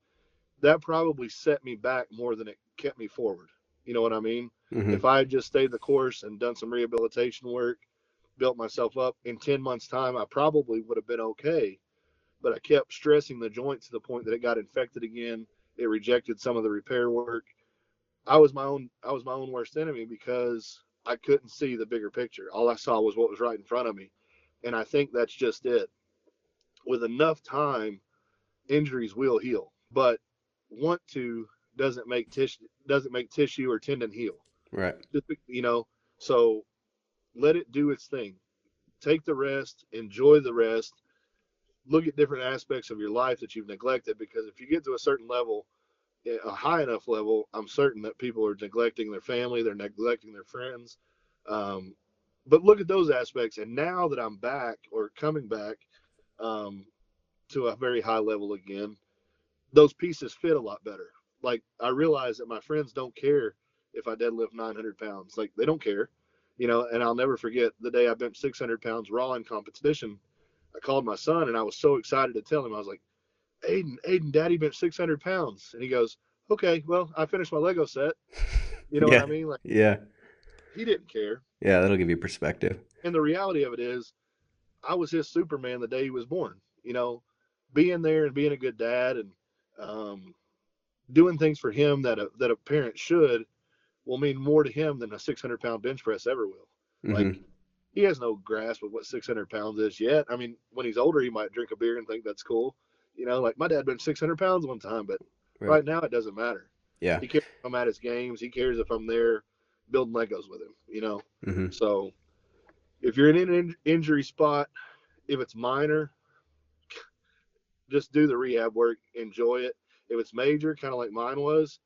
That probably set me back more than it kept me forward. You know what I mean? Hmm. If I had just stayed the course and done some rehabilitation work, built myself up in 10 months time, I probably would have been okay. But I kept stressing the joint to the point that it got infected again. It rejected some of the repair work. I was my own worst enemy because I couldn't see the bigger picture. All I saw was what was right in front of me. And I think that's just it. With enough time, injuries will heal. But want to doesn't make tissue or tendon heal. Right. Just, you know, so let it do its thing. Take the rest, enjoy the rest, look at different aspects of your life that you've neglected, because if you get to a certain level, a high enough level, I'm certain that people are neglecting their family, they're neglecting their friends. Um, but look at those aspects. And now that I'm back or coming back um, to a very high level again, those pieces fit a lot better. Like I realize that my friends don't care if I deadlift 900 pounds. Like they don't care, you know. And I'll never forget the day I bent 600 pounds raw in competition. I called my son and I was so excited to tell him. I was like, Aiden, Daddy bench 600 pounds. And he goes, okay, well, I finished my Lego set. You know what Yeah. I mean? Like, Yeah. he didn't care. Yeah. That'll give you perspective. And the reality of it is, I was his Superman the day he was born. You know, being there and being a good dad and um, doing things for him that a parent should will mean more to him than a 600-pound bench press ever will. Like, Hmm. he has no grasp of what 600 pounds is yet. I mean, when he's older, he might drink a beer and think that's cool. You know, like my dad benched 600 pounds one time, but Right. right now it doesn't matter. Yeah. He cares if I'm at his games. He cares if I'm there building Legos with him, you know? Hmm. So if you're in an injury spot, if it's minor, just do the rehab work, enjoy it. If it's major, kind of like mine was,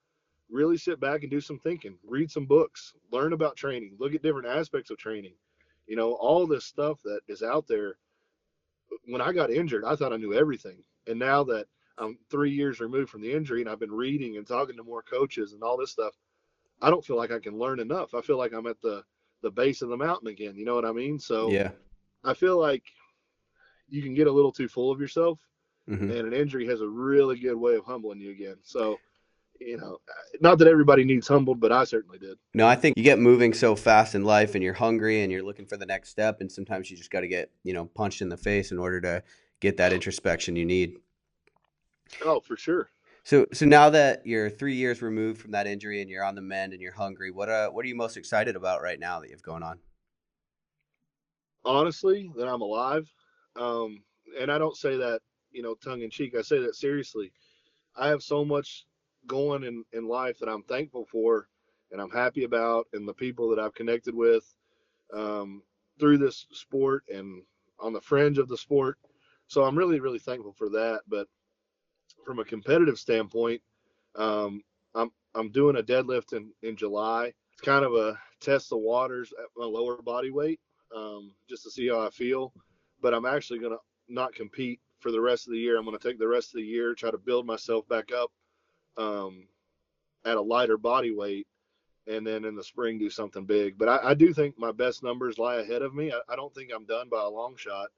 really sit back and do some thinking, read some books, learn about training, look at different aspects of training. You know, all this stuff that is out there. When I got injured, I thought I knew everything. And now that I'm 3 years removed from the injury and I've been reading and talking to more coaches and all this stuff, I don't feel like I can learn enough. I feel like I'm at the base of the mountain again. You know what I mean? So Yeah. I feel like you can get a little too full of yourself, Hmm. and an injury has a really good way of humbling you again. So, you know, not that everybody needs humbled, but I certainly did. No, I think you get moving so fast in life and you're hungry and you're looking for the next step. And sometimes you just got to get, punched in the face in order to get that introspection you need. Oh, for sure. So now that you're 3 years removed from that injury and you're on the mend and you're hungry, what are you most excited about right now that you have going on? Honestly, that I'm alive. Um, and I don't say that, tongue in cheek. I say that seriously. I have so much going in life that I'm thankful for and I'm happy about, and the people that I've connected with um, through this sport and on the fringe of the sport. So I'm really, really thankful for that. But from a competitive standpoint, um, I'm doing a deadlift in July. It's kind of a test the waters at my lower body weight. just to see how I feel. But I'm actually going to not compete for the rest of the year. I'm going to take the rest of the year, try to build myself back up um, at a lighter body weight, and then in the spring do something big. But I do think my best numbers lie ahead of me. I don't think I'm done by a long shot,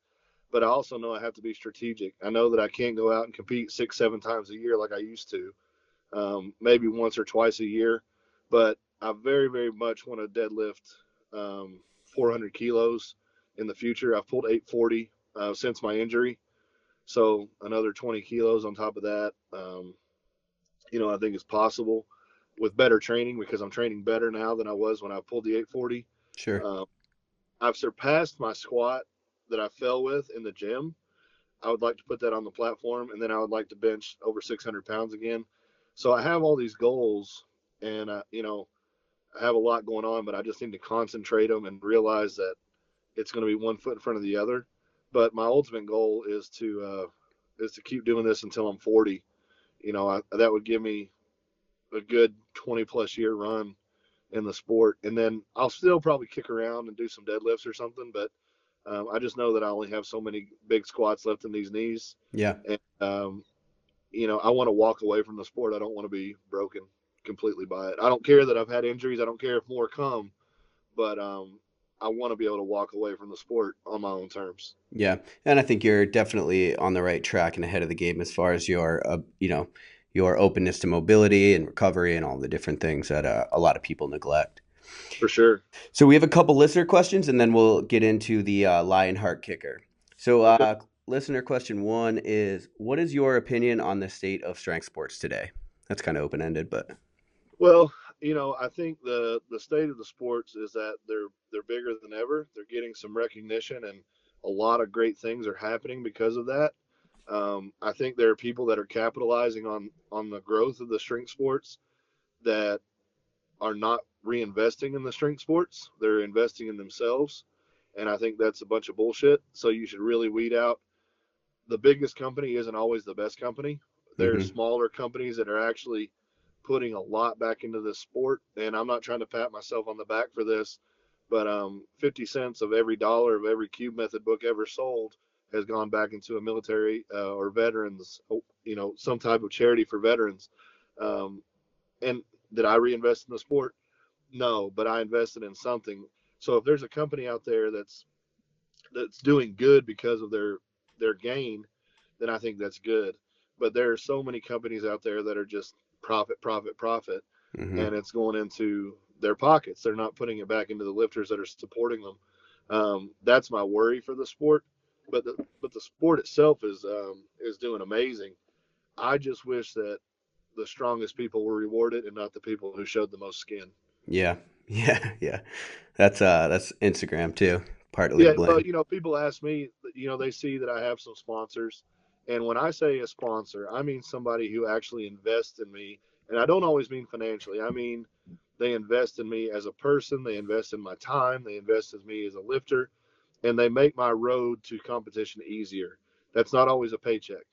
but I also know I have to be strategic. I know that I can't go out and compete 6, 7 times a year like I used to, maybe once or twice a year. But I very, very much want to deadlift 400 kilos in the future. I've pulled 840 since my injury, so another 20 kilos on top of that. I think it's possible with better training because I'm training better now than I was when I pulled the 840. Sure. Um, I've surpassed my squat that I fell with in the gym. I would like to put that on the platform, and then I would like to bench over 600 pounds again. So I have all these goals, and I have a lot going on, but I just need to concentrate them and realize that it's going to be one foot in front of the other. But my ultimate goal is to keep doing this until I'm 40. That would give me a good 20 plus year run in the sport, and then I'll still probably kick around and do some deadlifts or something. But I just know that I only have so many big squats left in these knees, Yeah. and I want to walk away from the sport. I don't want to be broken completely by it. I don't care that I've had injuries. I don't care if more come, but I want to be able to walk away from the sport on my own terms. Yeah. And I think you're definitely on the right track and ahead of the game as far as your openness to mobility and recovery and all the different things that a lot of people neglect. For sure. So we have a couple listener questions, and then we'll get into the Lionheart kicker. So, Okay. listener question one is, what is your opinion on the state of strength sports today? That's kind of open ended, but Well, I think the state of the sports is that they're bigger than ever. They're getting some recognition, and a lot of great things are happening because of that. I think there are people that are capitalizing on the growth of the strength sports that are not reinvesting in the strength sports. They're investing in themselves, and I think that's a bunch of bullshit. So you should really weed out. The biggest company isn't always the best company. There's mm-hmm. smaller companies that are actually putting a lot back into this sport, and I'm not trying to pat myself on the back for this, but 50 cents of every dollar of every cube method book ever sold has gone back into a military or veterans, some type of charity for veterans. And did I reinvest in the sport? No, but I invested in something. So if there's a company out there that's doing good because of their gain, then I think that's good. But there are so many companies out there that are just profit, profit, profit, Mm-hmm. and it's going into their pockets. They're not putting it back into the lifters that are supporting them. That's my worry for the sport. But the sport itself is doing amazing. I just wish that the strongest people were rewarded and not the people who showed the most skin. Yeah, yeah, yeah. That's Instagram too, partly to Yeah, well, blame. people ask me, they see that I have some sponsors. And when I say a sponsor, I mean somebody who actually invests in me. And I don't always mean financially. I mean, they invest in me as a person, they invest in my time, they invest in me as a lifter, and they make my road to competition easier. That's not always a paycheck.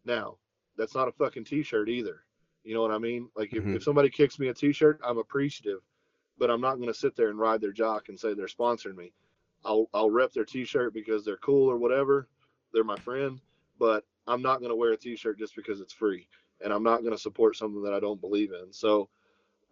Now, that's not a fucking t shirt either. You know what I mean? Like, if Mm-hmm. somebody kicks me a t shirt, I'm appreciative, but I'm not going to sit there and ride their jock and say they're sponsoring me. I'll rep their T-shirt because they're cool or whatever. They're my friend, but I'm not going to wear a T-shirt just because it's free, and I'm not going to support something that I don't believe in. So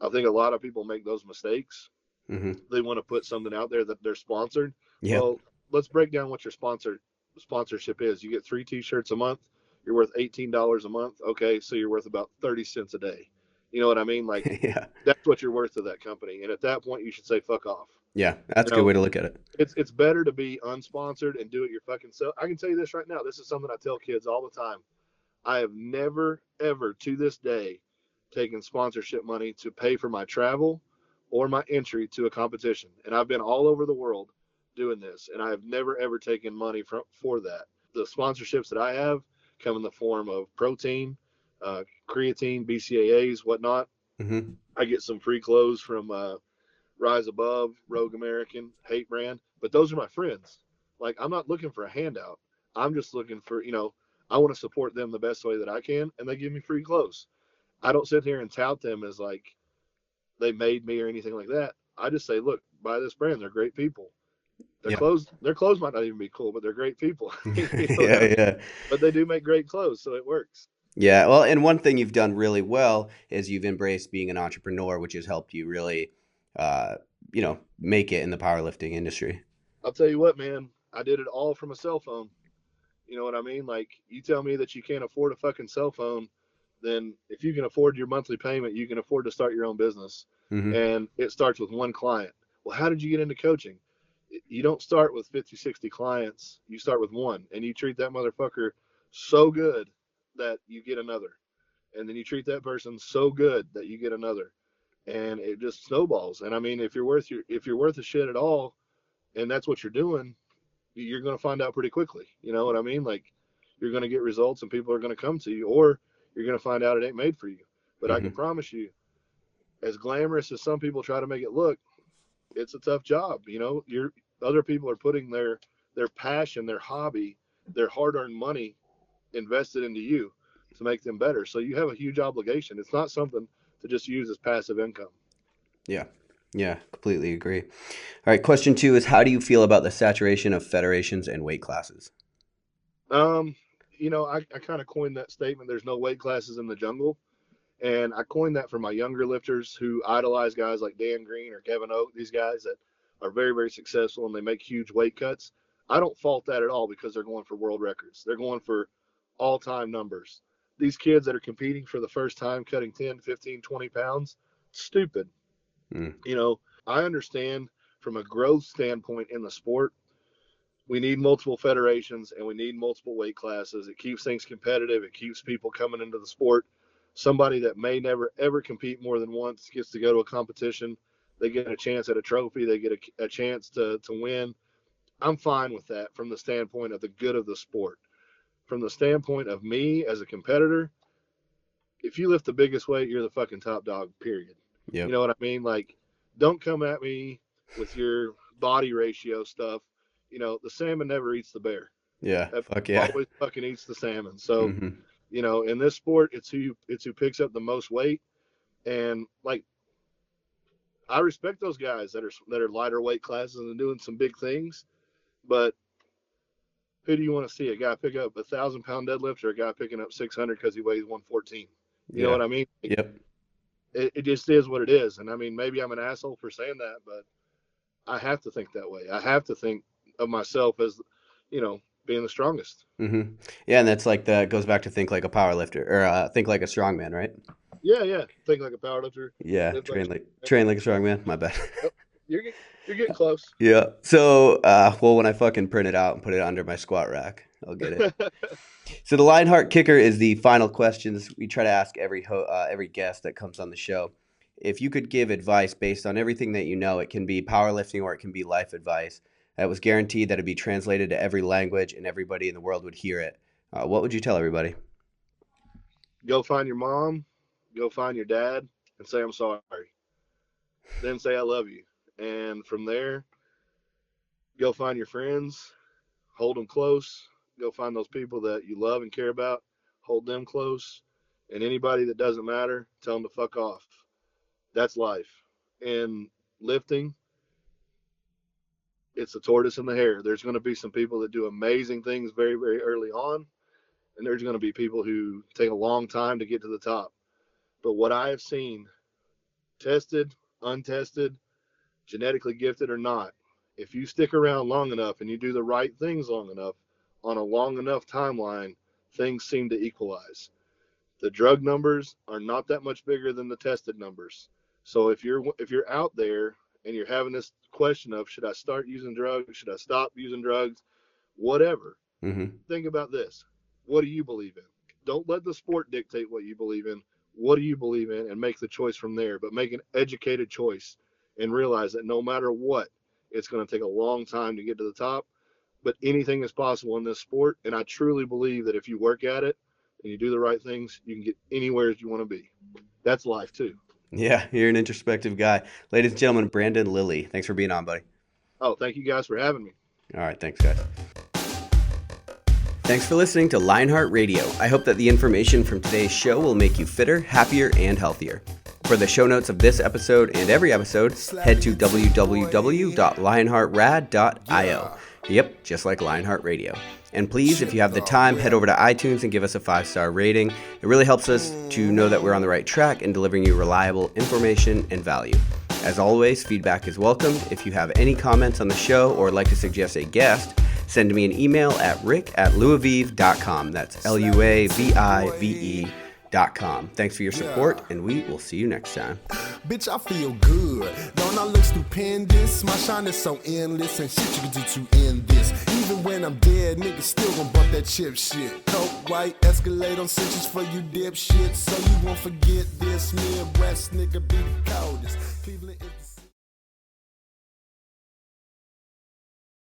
I think a lot of people make those mistakes. Mm-hmm. They want to put something out there that they're sponsored. Yeah. Well, let's break down what your sponsorship is. You get 3 T-shirts a month. You're worth $18 a month. Okay, so you're worth about 30 cents a day. You know what I mean? Like, Yeah. that's what you're worth to that company. And at that point, you should say fuck off. Yeah. That's You a good know, way to look at it. it's better to be unsponsored and do it your fucking self. I can tell you this right now. This is something I tell kids all the time. I have never ever to this day taken sponsorship money to pay for my travel or my entry to a competition. And I've been all over the world doing this, and I have never ever taken money for that. The sponsorships that I have come in the form of protein, creatine, BCAAs, whatnot. Mm-hmm. I get some free clothes from Rise Above, Rogue American, Hate Brand, but those are my friends. Like, I'm not looking for a handout. I'm just looking for, I want to support them the best way that I can, and they give me free clothes. I don't sit here and tout them as like they made me or anything like that. I just say, look, buy this brand. They're great people. Yep. Their clothes might not even be cool, but they're great people. You know what I Yeah, mean? yeah. But they do make great clothes, so it works. Yeah, well, and one thing you've done really well is you've embraced being an entrepreneur, which has helped you really, uh, make it in the powerlifting industry. I'll tell you what, man, I did it all from a cell phone. You know what I mean? Like, you tell me that you can't afford a fucking cell phone, then if you can afford your monthly payment, you can afford to start your own business. Hmm. And it starts with one client. Well, how did you get into coaching? You don't start with 50, 60 clients. You start with one, and you treat that motherfucker so good that you get another. And then you treat that person so good that you get another. And it just snowballs. And I mean, if you're worth a shit at all, and that's what you're doing, you're going to find out pretty quickly. You know what I mean? Like, you're going to get results and people are going to come to you, or you're going to find out it ain't made for you. But I can Hmm. promise you, as glamorous as some people try to make it look, it's a tough job. You know, other people are putting their passion, their hobby, their hard-earned money invested into you to make them better. So you have a huge obligation. It's not something to just use as passive income. Yeah, yeah, completely agree. All right, question two is how do you feel about the saturation of federations and weight classes? Um, I kind of coined that statement. There's no weight classes in the jungle. And I coined that for my younger lifters who idolize guys like Dan Green or Kevin Oak, these guys that are very, very successful and they make huge weight cuts. I don't fault that at all because they're going for world records. They're going for all time numbers. These kids that are competing for the first time, cutting 10, 15, 20 pounds, stupid. Mm, I understand from a growth standpoint in the sport, we need multiple federations and we need multiple weight classes. It keeps things competitive. It keeps people coming into the sport. Somebody that may never ever compete more than once gets to go to a competition. They get a chance at a trophy. They get a chance to win. I'm fine with that from the standpoint of the good of the sport. From the standpoint of me as a competitor, if you lift the biggest weight, you're the fucking top dog, period. You yep. know what I mean? Like, don't come at me with your body ratio stuff. The salmon never eats the bear. Yeah. That Fuck yeah. always fucking eats the salmon. So, Hmm. in this sport, it's who picks up the most weight. And like, I respect those guys that are lighter weight classes and doing some big things. But who do you want to see? A guy pick up 1,000 pound deadlift or a guy picking up 600 because he weighs 114? You know Yeah. what I mean? Like, Yep. it just is what it is. And I mean, maybe I'm an asshole for saying that, but I have to think that way. I have to think of myself as, being the strongest. Hmm. Yeah, and that's like that goes back to think like a power lifter or think like a strongman, right? Yeah, yeah. Think like a powerlifter. Yeah, Live like a train like a strongman. My bad. Yep. You're getting close. Yeah. So, well, when I fucking print it out and put it under my squat rack, I'll get it. So the Lionheart kicker is the final questions we try to ask every guest that comes on the show. If you could give advice based on everything that you know, it can be powerlifting or it can be life advice that was guaranteed that it'd be translated to every language and everybody in the world would hear it. What would you tell everybody? Go find your mom, go find your dad, and say I'm sorry. Then say I love you. And from there, go find your friends, hold them close. Go find those people that you love and care about, hold them close. And anybody that doesn't matter, tell them to fuck off. That's life. And lifting, it's a tortoise and the hare. There's going to be some people that do amazing things very, very early on, and there's going to be people who take a long time to get to the top. But what I have seen, tested, untested, genetically gifted or not, if you stick around long enough and you do the right things long enough on a long enough timeline, things seem to equalize. The drug numbers are not that much bigger than the tested numbers. So if you're out there and you're having this question of should I start using drugs, should I stop using drugs, whatever, Hmm. think about this. What do you believe in? Don't let the sport dictate what you believe in. What do you believe in and make the choice from there, but make an educated choice and realize that no matter what, it's going to take a long time to get to the top, but anything is possible in this sport. And I truly believe that if you work at it and you do the right things, you can get anywhere as you want to be. That's life too. Yeah, you're an introspective guy. Ladies and gentlemen, Brandon Lilly. Thanks for being on, buddy. Oh, thank you guys for having me. All right, thanks, guys. Thanks for listening to Lionheart Radio. I hope that the information from today's show will make you fitter, happier, and healthier. For the show notes of this episode and every episode, head to www.lionheartrad.io. Yep, just like Lionheart Radio. And please, if you have the time, head over to iTunes and give us a 5-star rating. It really helps us to know that we're on the right track in delivering you reliable information and value. As always, feedback is welcomed. If you have any comments on the show or would like to suggest a guest, send me an email at rick@luavive.com. That's LUAVIVE.com. Thanks for your support, and we will see you next time. Bitch, I feel good. Don't I look stupendous? My shine is so endless, and shit you can do to end this. Even when I'm dead, niggas still gon' bump that chip shit. Coke, white, Escalade on cinches for you dipshits, so you won't forget this. Midwest nigga be